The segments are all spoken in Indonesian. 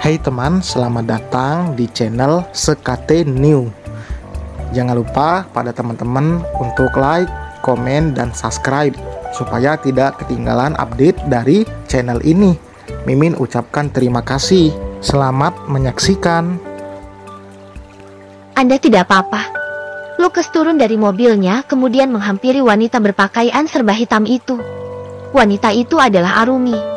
Hai teman, selamat datang di channel Sekate New. Jangan lupa pada teman-teman untuk like, komen, dan subscribe supaya tidak ketinggalan update dari channel ini. Mimin ucapkan terima kasih. Selamat menyaksikan. Anda tidak apa-apa. Lucas turun dari mobilnya kemudian menghampiri wanita berpakaian serba hitam itu. Wanita itu adalah Arumi.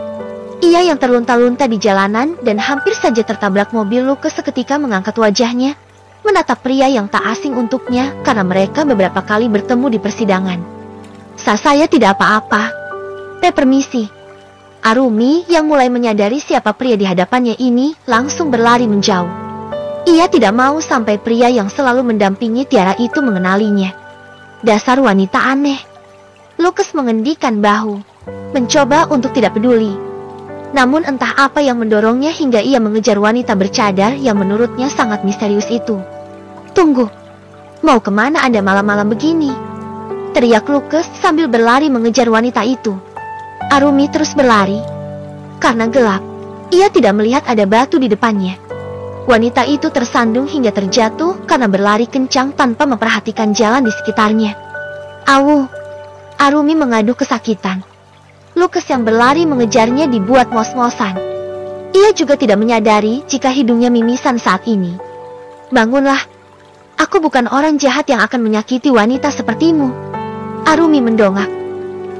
Ia yang terlunta-lunta di jalanan dan hampir saja tertabrak mobil Lucas seketika mengangkat wajahnya, menatap pria yang tak asing untuknya karena mereka beberapa kali bertemu di persidangan. Saya tidak apa-apa. Permisi. Arumi yang mulai menyadari siapa pria di hadapannya ini langsung berlari menjauh. Ia tidak mau sampai pria yang selalu mendampingi Tiara itu mengenalinya. Dasar wanita aneh. Lucas mengendikkan bahu, mencoba untuk tidak peduli. Namun entah apa yang mendorongnya hingga ia mengejar wanita bercadar yang menurutnya sangat misterius itu. Tunggu, mau kemana Anda malam-malam begini? Teriak Lucas sambil berlari mengejar wanita itu. Arumi terus berlari. Karena gelap, ia tidak melihat ada batu di depannya. Wanita itu tersandung hingga terjatuh karena berlari kencang tanpa memperhatikan jalan di sekitarnya. Awu, Arumi mengadu kesakitan. Lucas yang berlari mengejarnya dibuat mos-mosan. Ia juga tidak menyadari jika hidungnya mimisan saat ini. Bangunlah, aku bukan orang jahat yang akan menyakiti wanita sepertimu. Arumi mendongak.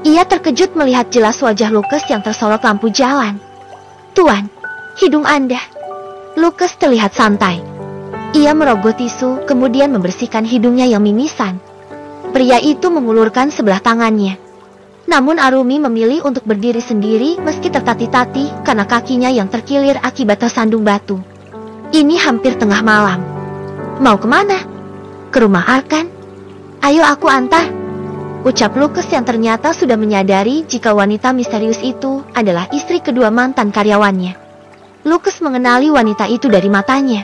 Ia terkejut melihat jelas wajah Lucas yang tersorot lampu jalan. Tuan, hidung Anda. Lucas terlihat santai. Ia merogoh tisu kemudian membersihkan hidungnya yang mimisan. Pria itu mengulurkan sebelah tangannya. Namun Arumi memilih untuk berdiri sendiri meski tertatih-tatih karena kakinya yang terkilir akibat tersandung batu. Ini hampir tengah malam. Mau kemana? Ke rumah Arkan? Ayo aku antar. Ucap Lucas yang ternyata sudah menyadari jika wanita misterius itu adalah istri kedua mantan karyawannya. Lucas mengenali wanita itu dari matanya.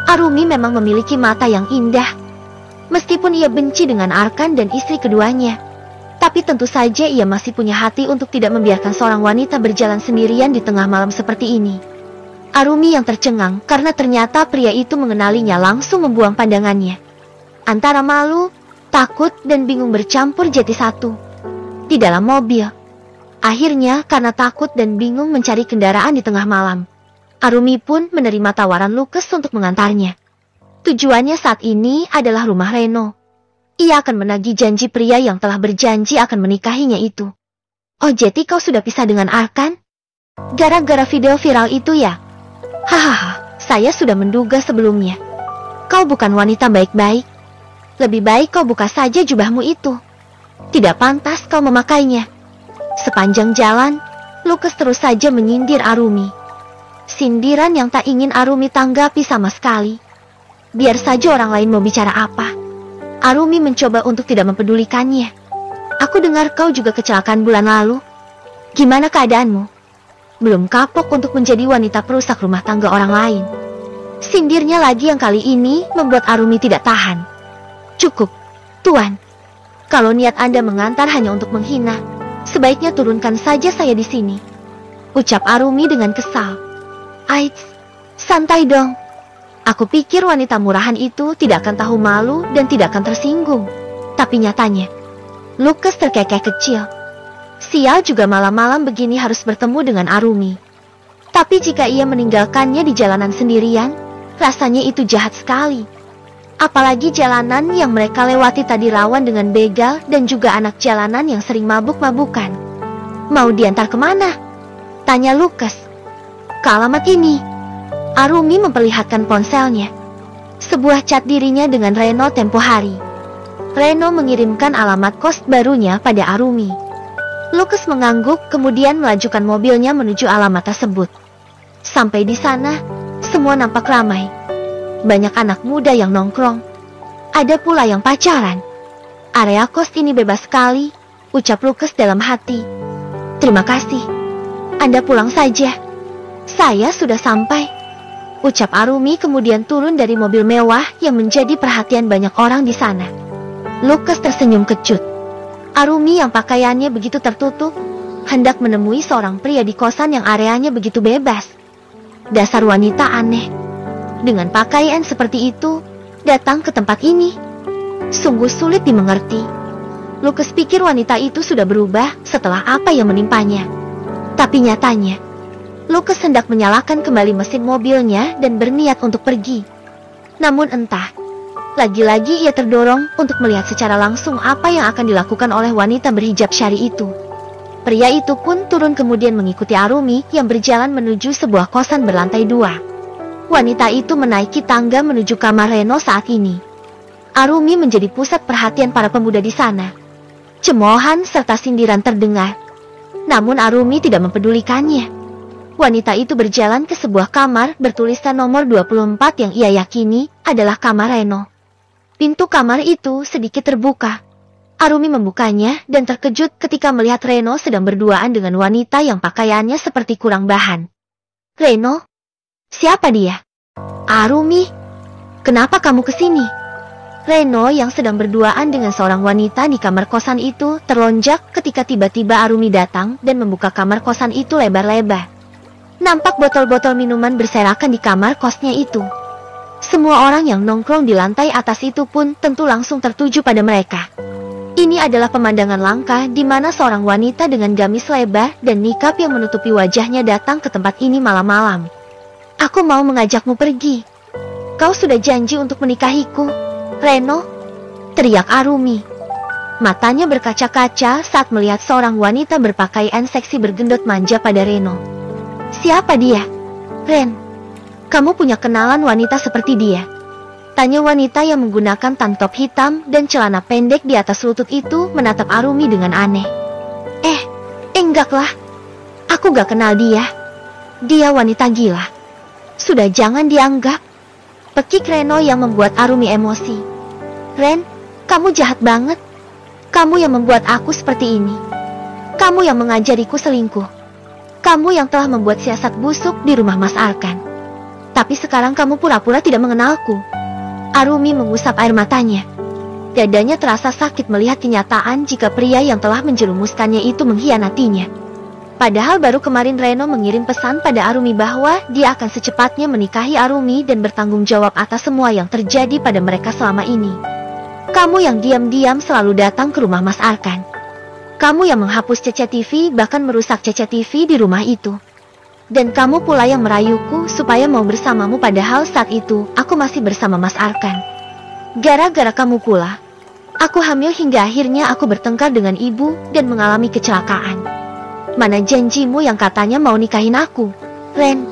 Arumi memang memiliki mata yang indah. Meskipun ia benci dengan Arkan dan istri keduanya, tapi tentu saja ia masih punya hati untuk tidak membiarkan seorang wanita berjalan sendirian di tengah malam seperti ini. Arumi yang tercengang karena ternyata pria itu mengenalinya langsung membuang pandangannya. Antara malu, takut, dan bingung bercampur jadi satu. Di dalam mobil. Akhirnya karena takut dan bingung mencari kendaraan di tengah malam, Arumi pun menerima tawaran Lucas untuk mengantarnya. Tujuannya saat ini adalah rumah Reno. Ia akan menagih janji pria yang telah berjanji akan menikahinya itu. Oh, jadi kau sudah pisah dengan Arkan? Gara-gara video viral itu ya? Hahaha, saya sudah menduga sebelumnya. Kau bukan wanita baik-baik. Lebih baik kau buka saja jubahmu itu. Tidak pantas kau memakainya. Sepanjang jalan, Lucas terus saja menyindir Arumi. Sindiran yang tak ingin Arumi tanggapi sama sekali. Biar saja orang lain mau bicara apa. Arumi mencoba untuk tidak mempedulikannya. Aku dengar kau juga kecelakaan bulan lalu. Gimana keadaanmu? Belum kapok untuk menjadi wanita perusak rumah tangga orang lain. Sindirnya lagi yang kali ini membuat Arumi tidak tahan. Cukup, Tuan. Kalau niat Anda mengantar hanya untuk menghina, sebaiknya turunkan saja saya di sini. Ucap Arumi dengan kesal. Aits, santai dong. Aku pikir wanita murahan itu tidak akan tahu malu dan tidak akan tersinggung. Tapi nyatanya, Lucas terkekeh kecil. Sial juga malam-malam begini harus bertemu dengan Arumi. Tapi jika ia meninggalkannya di jalanan sendirian, rasanya itu jahat sekali. Apalagi jalanan yang mereka lewati tadi rawan dengan begal dan juga anak jalanan yang sering mabuk-mabukan. Mau diantar kemana? Tanya Lucas. Ke alamat ini. Arumi memperlihatkan ponselnya. Sebuah cat dirinya dengan Reno tempo hari. Reno mengirimkan alamat kos barunya pada Arumi. Lucas mengangguk kemudian melajukan mobilnya menuju alamat tersebut. Sampai di sana, semua nampak ramai. Banyak anak muda yang nongkrong. Ada pula yang pacaran. Area kos ini bebas sekali, ucap Lucas dalam hati. Terima kasih. Anda pulang saja. Saya sudah sampai. Ucap Arumi kemudian turun dari mobil mewah yang menjadi perhatian banyak orang di sana. Lucas tersenyum kecut. Arumi yang pakaiannya begitu tertutup, hendak menemui seorang pria di kosan yang areanya begitu bebas. Dasar wanita aneh. Dengan pakaian seperti itu, datang ke tempat ini. Sungguh sulit dimengerti. Lucas pikir wanita itu sudah berubah setelah apa yang menimpanya. Tapi nyatanya, Lucas hendak menyalakan kembali mesin mobilnya dan berniat untuk pergi. Namun entah, lagi-lagi ia terdorong untuk melihat secara langsung apa yang akan dilakukan oleh wanita berhijab syari itu. Pria itu pun turun kemudian mengikuti Arumi yang berjalan menuju sebuah kosan berlantai 2. Wanita itu menaiki tangga menuju kamar Reno saat ini. Arumi menjadi pusat perhatian para pemuda di sana. Cemoohan serta sindiran terdengar. Namun Arumi tidak mempedulikannya. Wanita itu berjalan ke sebuah kamar bertuliskan nomor 24 yang ia yakini adalah kamar Reno. Pintu kamar itu sedikit terbuka. Arumi membukanya dan terkejut ketika melihat Reno sedang berduaan dengan wanita yang pakaiannya seperti kurang bahan. Reno? Siapa dia? Arumi? Kenapa kamu kesini? Reno yang sedang berduaan dengan seorang wanita di kamar kosan itu terlonjak ketika tiba-tiba Arumi datang dan membuka kamar kosan itu lebar-lebar. Nampak botol-botol minuman berserakan di kamar kosnya itu. Semua orang yang nongkrong di lantai atas itu pun tentu langsung tertuju pada mereka. Ini adalah pemandangan langka di mana seorang wanita dengan gamis lebar dan nikab yang menutupi wajahnya datang ke tempat ini malam-malam. Aku mau mengajakmu pergi. Kau sudah janji untuk menikahiku, Reno, teriak Arumi. Matanya berkaca-kaca saat melihat seorang wanita berpakaian seksi bergendut manja pada Reno. Siapa dia? Ren, kamu punya kenalan wanita seperti dia? Tanya wanita yang menggunakan tank top hitam dan celana pendek di atas lutut itu menatap Arumi dengan aneh. Enggaklah. Aku gak kenal dia. Dia wanita gila. Sudah jangan dianggap. Pekik Reno yang membuat Arumi emosi. Ren, kamu jahat banget. Kamu yang membuat aku seperti ini. Kamu yang mengajariku selingkuh. Kamu yang telah membuat siasat busuk di rumah Mas Arkan. Tapi sekarang kamu pura-pura tidak mengenalku. Arumi mengusap air matanya. Dadanya terasa sakit melihat kenyataan jika pria yang telah menjerumuskannya itu mengkhianatinya. Padahal baru kemarin Reno mengirim pesan pada Arumi bahwa dia akan secepatnya menikahi Arumi dan bertanggung jawab atas semua yang terjadi pada mereka selama ini. Kamu yang diam-diam selalu datang ke rumah Mas Arkan. Kamu yang menghapus CCTV bahkan merusak CCTV di rumah itu. Dan kamu pula yang merayuku supaya mau bersamamu padahal saat itu aku masih bersama Mas Arkan. Gara-gara kamu pula, aku hamil hingga akhirnya aku bertengkar dengan ibu dan mengalami kecelakaan. Mana janjimu yang katanya mau nikahin aku, Ren?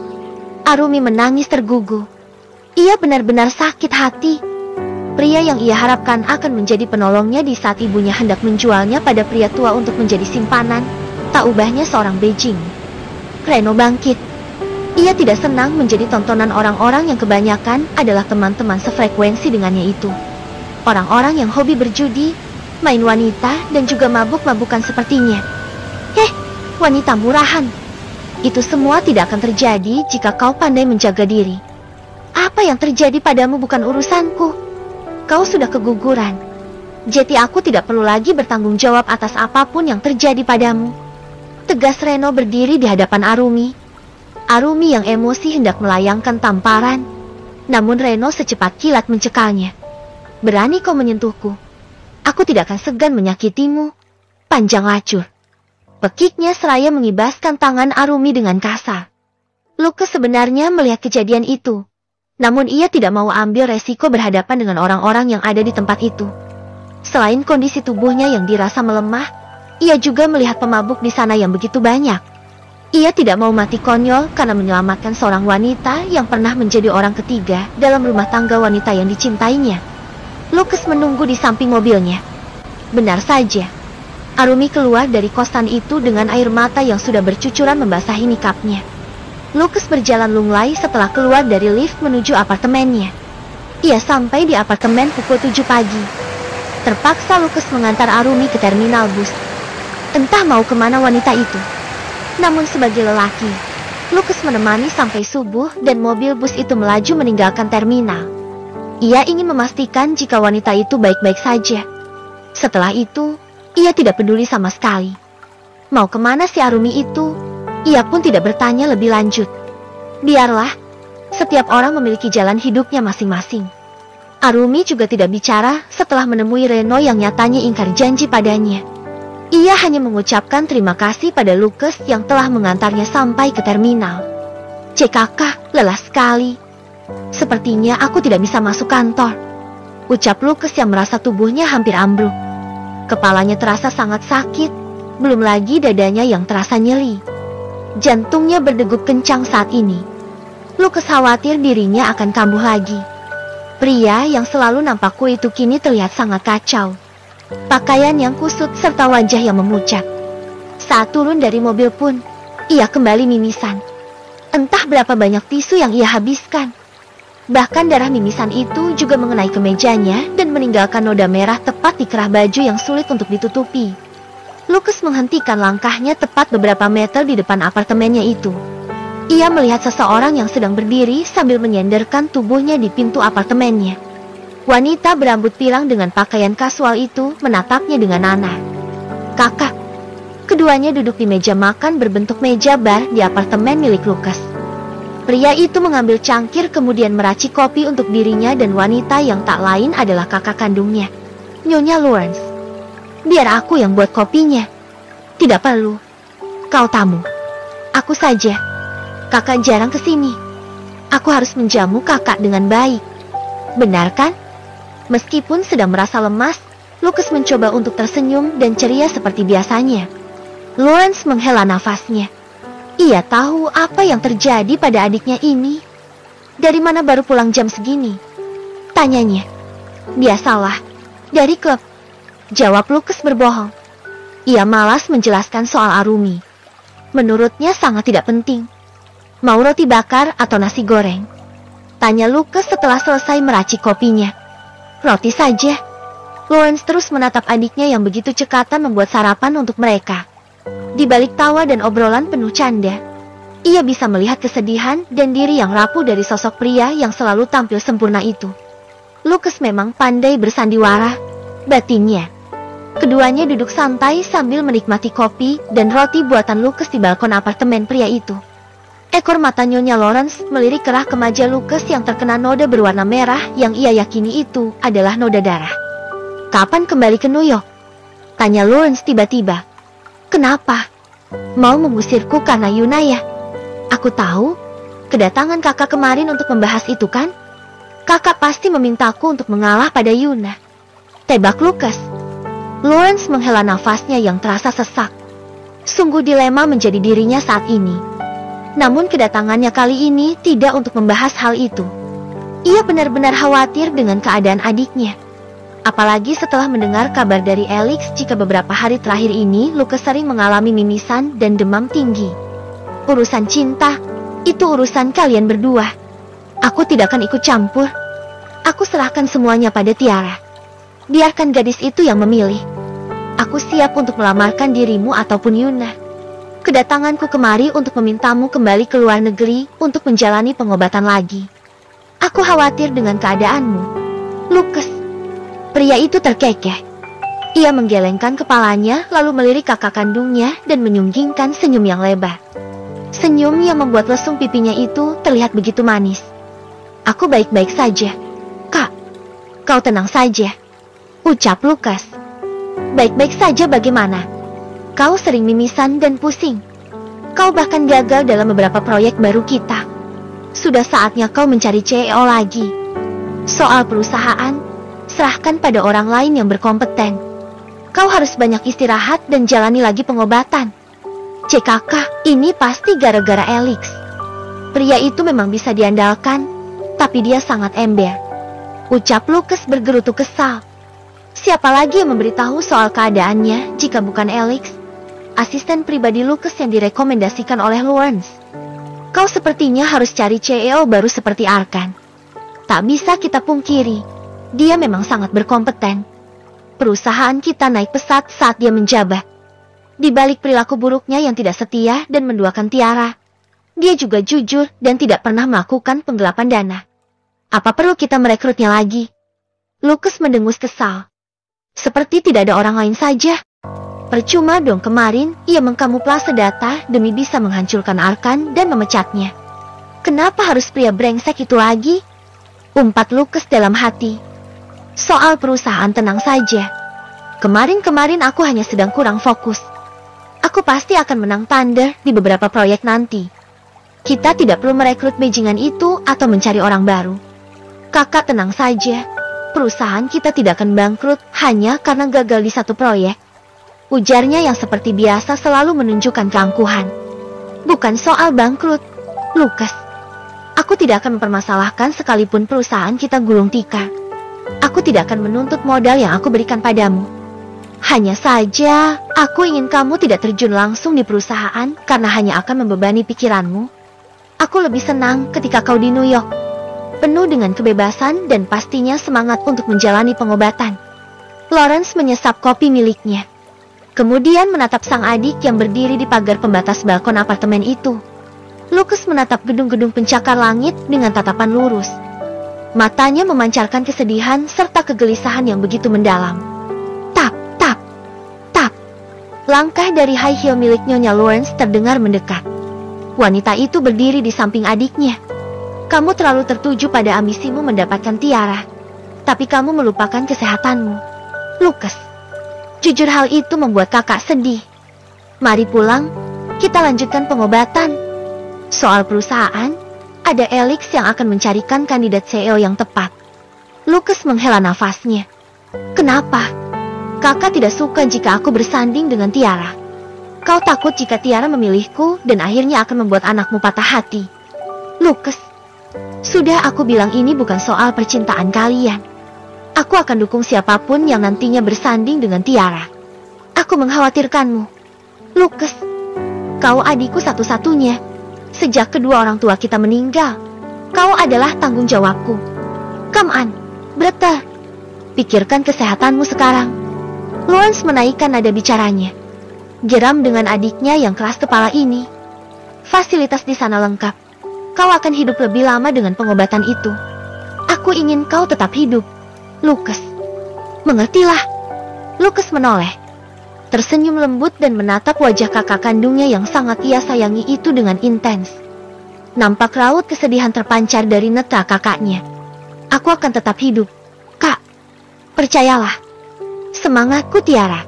Arumi menangis tergugu. Ia benar-benar sakit hati. Pria yang ia harapkan akan menjadi penolongnya di saat ibunya hendak menjualnya pada pria tua untuk menjadi simpanan, tak ubahnya seorang Beijing. Reno bangkit. Ia tidak senang menjadi tontonan orang-orang yang kebanyakan adalah teman-teman sefrekuensi dengannya itu. Orang-orang yang hobi berjudi, main wanita, dan juga mabuk-mabukan sepertinya. Wanita murahan. Itu semua tidak akan terjadi jika kau pandai menjaga diri. Apa yang terjadi padamu bukan urusanku. Kau sudah keguguran. Jadi aku tidak perlu lagi bertanggung jawab atas apapun yang terjadi padamu. Tegas Reno berdiri di hadapan Arumi. Arumi yang emosi hendak melayangkan tamparan. Namun Reno secepat kilat mencekalnya. Berani kau menyentuhku? Aku tidak akan segan menyakitimu. Panjang lacur. Pekiknya seraya mengibaskan tangan Arumi dengan kasar. Lucas sebenarnya melihat kejadian itu. Namun ia tidak mau ambil resiko berhadapan dengan orang-orang yang ada di tempat itu. Selain kondisi tubuhnya yang dirasa melemah, ia juga melihat pemabuk di sana yang begitu banyak. Ia tidak mau mati konyol karena menyelamatkan seorang wanita yang pernah menjadi orang ketiga dalam rumah tangga wanita yang dicintainya. Lucas menunggu di samping mobilnya. Benar saja, Arumi keluar dari kosan itu dengan air mata yang sudah bercucuran membasahi nikapnya. Lucas berjalan lunglai setelah keluar dari lift menuju apartemennya. Ia sampai di apartemen pukul 7 pagi. Terpaksa Lucas mengantar Arumi ke terminal bus. Entah mau kemana wanita itu. Namun sebagai lelaki, Lucas menemani sampai subuh dan mobil bus itu melaju meninggalkan terminal. Ia ingin memastikan jika wanita itu baik-baik saja. Setelah itu, ia tidak peduli sama sekali. Mau kemana si Arumi itu? Ia pun tidak bertanya lebih lanjut. Biarlah, setiap orang memiliki jalan hidupnya masing-masing. Arumi juga tidak bicara setelah menemui Reno yang nyatanya ingkar janji padanya. Ia hanya mengucapkan terima kasih pada Lucas yang telah mengantarnya sampai ke terminal. Kakak, lelah sekali. Sepertinya aku tidak bisa masuk kantor, ucap Lucas yang merasa tubuhnya hampir ambruk. Kepalanya terasa sangat sakit, belum lagi dadanya yang terasa nyeri. Jantungnya berdegup kencang saat ini. Lucas khawatir dirinya akan kambuh lagi. Pria yang selalu nampakku itu kini terlihat sangat kacau. Pakaian yang kusut serta wajah yang memucat. Saat turun dari mobil pun, ia kembali mimisan. Entah berapa banyak tisu yang ia habiskan. Bahkan darah mimisan itu juga mengenai kemejanya dan meninggalkan noda merah tepat di kerah baju yang sulit untuk ditutupi. Lucas menghentikan langkahnya tepat beberapa meter di depan apartemennya itu. Ia melihat seseorang yang sedang berdiri sambil menyenderkan tubuhnya di pintu apartemennya. Wanita berambut pirang dengan pakaian kasual itu menatapnya dengan aneh. Kakak. Keduanya duduk di meja makan berbentuk meja bar di apartemen milik Lucas. Pria itu mengambil cangkir kemudian meracik kopi untuk dirinya dan wanita yang tak lain adalah kakak kandungnya, Nyonya Lawrence. Biar aku yang buat kopinya. Tidak perlu. Kau tamu. Aku saja. Kakak jarang kesini. Aku harus menjamu kakak dengan baik. Benar kan? Meskipun sedang merasa lemas, Lucas mencoba untuk tersenyum dan ceria seperti biasanya. Lawrence menghela nafasnya. Ia tahu apa yang terjadi pada adiknya ini. Dari mana baru pulang jam segini? Tanyanya. Biasalah, dari klub. Jawab Lucas berbohong. Ia malas menjelaskan soal Arumi. Menurutnya sangat tidak penting. Mau roti bakar atau nasi goreng? Tanya Lucas setelah selesai meracik kopinya. Roti saja. Lawrence terus menatap adiknya yang begitu cekatan membuat sarapan untuk mereka. Di balik tawa dan obrolan penuh canda, ia bisa melihat kesedihan dan diri yang rapuh dari sosok pria yang selalu tampil sempurna itu. Lucas memang pandai bersandiwara, batinnya. Keduanya duduk santai sambil menikmati kopi dan roti buatan Lucas di balkon apartemen pria itu. Ekor mata Nyonya Lawrence melirik kerah kemaja Lucas yang terkena noda berwarna merah yang ia yakini itu adalah noda darah. Kapan kembali ke New York? Tanya Lawrence tiba-tiba. Kenapa? Mau mengusirku karena Yuna ya? Aku tahu, kedatangan kakak kemarin untuk membahas itu kan? Kakak pasti memintaku untuk mengalah pada Yuna. Tebak Lucas. Lawrence menghela nafasnya yang terasa sesak. Sungguh dilema menjadi dirinya saat ini. Namun kedatangannya kali ini tidak untuk membahas hal itu. Ia benar-benar khawatir dengan keadaan adiknya. Apalagi setelah mendengar kabar dari Alex jika beberapa hari terakhir ini Lucas sering mengalami mimisan dan demam tinggi. Urusan cinta, itu urusan kalian berdua. Aku tidak akan ikut campur. Aku serahkan semuanya pada Tiara. Biarkan gadis itu yang memilih. Aku siap untuk melamarkan dirimu ataupun Yuna. Kedatanganku kemari untuk memintamu kembali ke luar negeri untuk menjalani pengobatan lagi. Aku khawatir dengan keadaanmu, Lucas. Pria itu terkekeh. Ia menggelengkan kepalanya lalu melirik kakak kandungnya dan menyunggingkan senyum yang lebar. Senyum yang membuat lesung pipinya itu terlihat begitu manis. Aku baik-baik saja. Kak, kau tenang saja, ucap Lucas. Baik-baik saja bagaimana? Kau sering mimisan dan pusing. Kau bahkan gagal dalam beberapa proyek baru kita. Sudah saatnya kau mencari CEO lagi. Soal perusahaan, serahkan pada orang lain yang berkompeten. Kau harus banyak istirahat dan jalani lagi pengobatan. Kakak, ini pasti gara-gara Alex. Pria itu memang bisa diandalkan, tapi dia sangat ember. Ucap Lucas bergerutu kesal. Siapa lagi yang memberitahu soal keadaannya jika bukan Alex? Asisten pribadi Lucas yang direkomendasikan oleh Lawrence. Kau sepertinya harus cari CEO baru seperti Arkan. Tak bisa kita pungkiri, dia memang sangat berkompeten. Perusahaan kita naik pesat saat dia menjabat. Di balik perilaku buruknya yang tidak setia dan menduakan Tiara, dia juga jujur dan tidak pernah melakukan penggelapan dana. Apa perlu kita merekrutnya lagi? Lucas mendengus kesal. Seperti tidak ada orang lain saja. Percuma dong kemarin ia mengkamuflase data demi bisa menghancurkan Arkan dan memecatnya. Kenapa harus pria brengsek itu lagi? Umpat Lucas dalam hati. Soal perusahaan tenang saja. Kemarin-kemarin aku hanya sedang kurang fokus. Aku pasti akan menang Thunder di beberapa proyek nanti. Kita tidak perlu merekrut bajingan itu atau mencari orang baru. Kakak tenang saja. Perusahaan kita tidak akan bangkrut hanya karena gagal di satu proyek. Ujarnya yang seperti biasa selalu menunjukkan keangkuhan. Bukan soal bangkrut, Lucas. Aku tidak akan mempermasalahkan sekalipun perusahaan kita gulung tikar. Aku tidak akan menuntut modal yang aku berikan padamu. Hanya saja, aku ingin kamu tidak terjun langsung di perusahaan karena hanya akan membebani pikiranmu. Aku lebih senang ketika kau di New York, penuh dengan kebebasan dan pastinya semangat untuk menjalani pengobatan. Lawrence menyesap kopi miliknya. Kemudian menatap sang adik yang berdiri di pagar pembatas balkon apartemen itu. Lucas menatap gedung-gedung pencakar langit dengan tatapan lurus. Matanya memancarkan kesedihan serta kegelisahan yang begitu mendalam. Tap, tap, tap. Langkah dari high heel milik Nyonya Lawrence terdengar mendekat. Wanita itu berdiri di samping adiknya. Kamu terlalu tertuju pada ambisimu mendapatkan tiara. Tapi kamu melupakan kesehatanmu. Lucas, jujur hal itu membuat kakak sedih. Mari pulang, kita lanjutkan pengobatan. Soal perusahaan, ada Alex yang akan mencarikan kandidat CEO yang tepat. Lucas menghela nafasnya. Kenapa? Kakak tidak suka jika aku bersanding dengan Tiara. Kau takut jika Tiara memilihku dan akhirnya akan membuat anakmu patah hati. Lucas, sudah aku bilang ini bukan soal percintaan kalian. Aku akan dukung siapapun yang nantinya bersanding dengan Tiara. Aku mengkhawatirkanmu. Lucas, kau adikku satu-satunya. Sejak kedua orang tua kita meninggal, kau adalah tanggung jawabku. Come on, brother. Pikirkan kesehatanmu sekarang. Lawrence menaikkan nada bicaranya. Geram dengan adiknya yang keras kepala ini. Fasilitas di sana lengkap. Kau akan hidup lebih lama dengan pengobatan itu. Aku ingin kau tetap hidup, Lucas. Mengertilah. Lucas menoleh, tersenyum lembut dan menatap wajah kakak kandungnya yang sangat ia sayangi itu dengan intens. Nampak raut kesedihan terpancar dari netra kakaknya. Aku akan tetap hidup, Kak. Percayalah. Semangatku Tiara.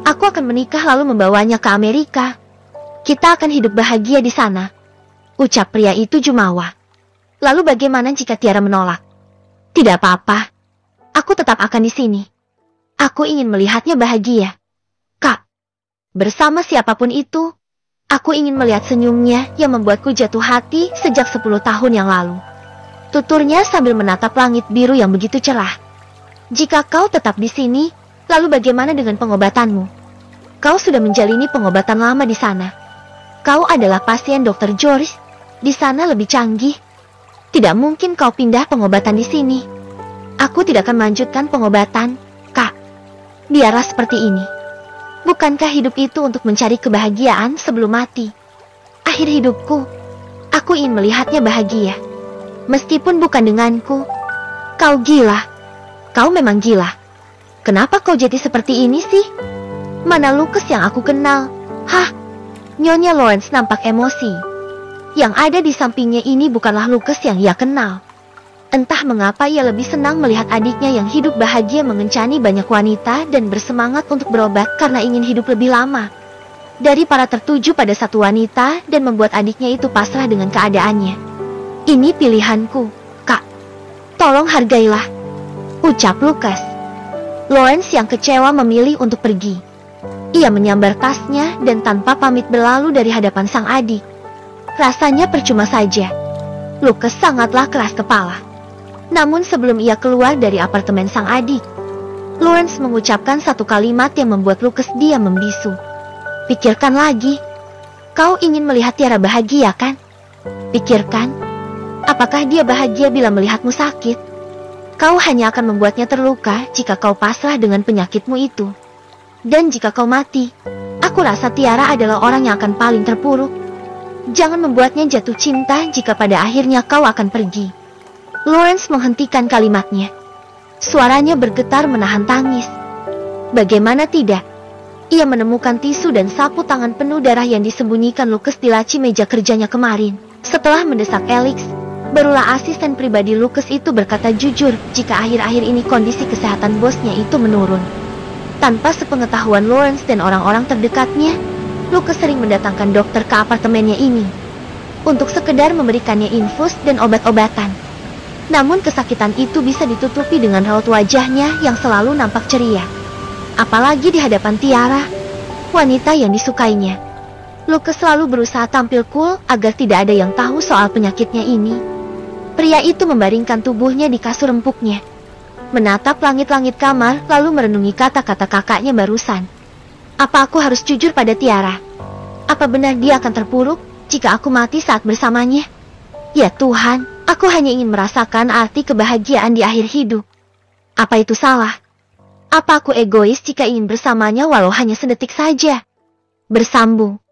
Aku akan menikah lalu membawanya ke Amerika. Kita akan hidup bahagia di sana. Ucap pria itu jumawa. Lalu bagaimana jika Tiara menolak? Tidak apa-apa. Aku tetap akan di sini. Aku ingin melihatnya bahagia. Kak, bersama siapapun itu, aku ingin melihat senyumnya yang membuatku jatuh hati sejak 10 tahun yang lalu. Tuturnya sambil menatap langit biru yang begitu cerah. Jika kau tetap di sini, lalu bagaimana dengan pengobatanmu? Kau sudah menjalani pengobatan lama di sana. Kau adalah pasien Dr. George. Di sana lebih canggih. Tidak mungkin kau pindah pengobatan di sini. Aku tidak akan melanjutkan pengobatan, Kak. Biarlah seperti ini. Bukankah hidup itu untuk mencari kebahagiaan sebelum mati? Akhir hidupku, aku ingin melihatnya bahagia. Meskipun bukan denganku. Kau gila. Kau memang gila. Kenapa kau jadi seperti ini sih? Mana Lucas yang aku kenal? Hah? Nyonya Lawrence nampak emosi. Yang ada di sampingnya ini bukanlah Lucas yang ia kenal. Entah mengapa ia lebih senang melihat adiknya yang hidup bahagia mengencani banyak wanita dan bersemangat untuk berobat karena ingin hidup lebih lama. Daripada tertuju pada satu wanita dan membuat adiknya itu pasrah dengan keadaannya. Ini pilihanku, Kak. Tolong hargailah, ucap Lucas. Lawrence yang kecewa memilih untuk pergi. Ia menyambar tasnya dan tanpa pamit berlalu dari hadapan sang adik. Rasanya percuma saja. Lucas sangatlah keras kepala. Namun sebelum ia keluar dari apartemen sang adik, Lawrence mengucapkan satu kalimat yang membuat Lucas diam membisu. Pikirkan lagi. Kau ingin melihat Tiara bahagia, kan? Pikirkan. Apakah dia bahagia bila melihatmu sakit? Kau hanya akan membuatnya terluka jika kau pasrah dengan penyakitmu itu. Dan jika kau mati, aku rasa Tiara adalah orang yang akan paling terpuruk. Jangan membuatnya jatuh cinta jika pada akhirnya kau akan pergi. Lawrence menghentikan kalimatnya. Suaranya bergetar menahan tangis. Bagaimana tidak? Ia menemukan tisu dan sapu tangan penuh darah yang disembunyikan Lucas di laci meja kerjanya kemarin. Setelah mendesak Alex, barulah asisten pribadi Lucas itu berkata jujur jika akhir-akhir ini kondisi kesehatan bosnya itu menurun. Tanpa sepengetahuan Lawrence dan orang-orang terdekatnya, Lucas sering mendatangkan dokter ke apartemennya ini untuk sekedar memberikannya infus dan obat-obatan. Namun kesakitan itu bisa ditutupi dengan raut wajahnya yang selalu nampak ceria. Apalagi di hadapan Tiara, wanita yang disukainya. Lucas selalu berusaha tampil cool agar tidak ada yang tahu soal penyakitnya ini. Pria itu membaringkan tubuhnya di kasur empuknya, menatap langit-langit kamar lalu merenungi kata-kata kakaknya barusan. Apa aku harus jujur pada Tiara? Apa benar dia akan terpuruk jika aku mati saat bersamanya? Ya Tuhan, aku hanya ingin merasakan arti kebahagiaan di akhir hidup. Apa itu salah? Apa aku egois jika ingin bersamanya walau hanya sedetik saja? Bersambung.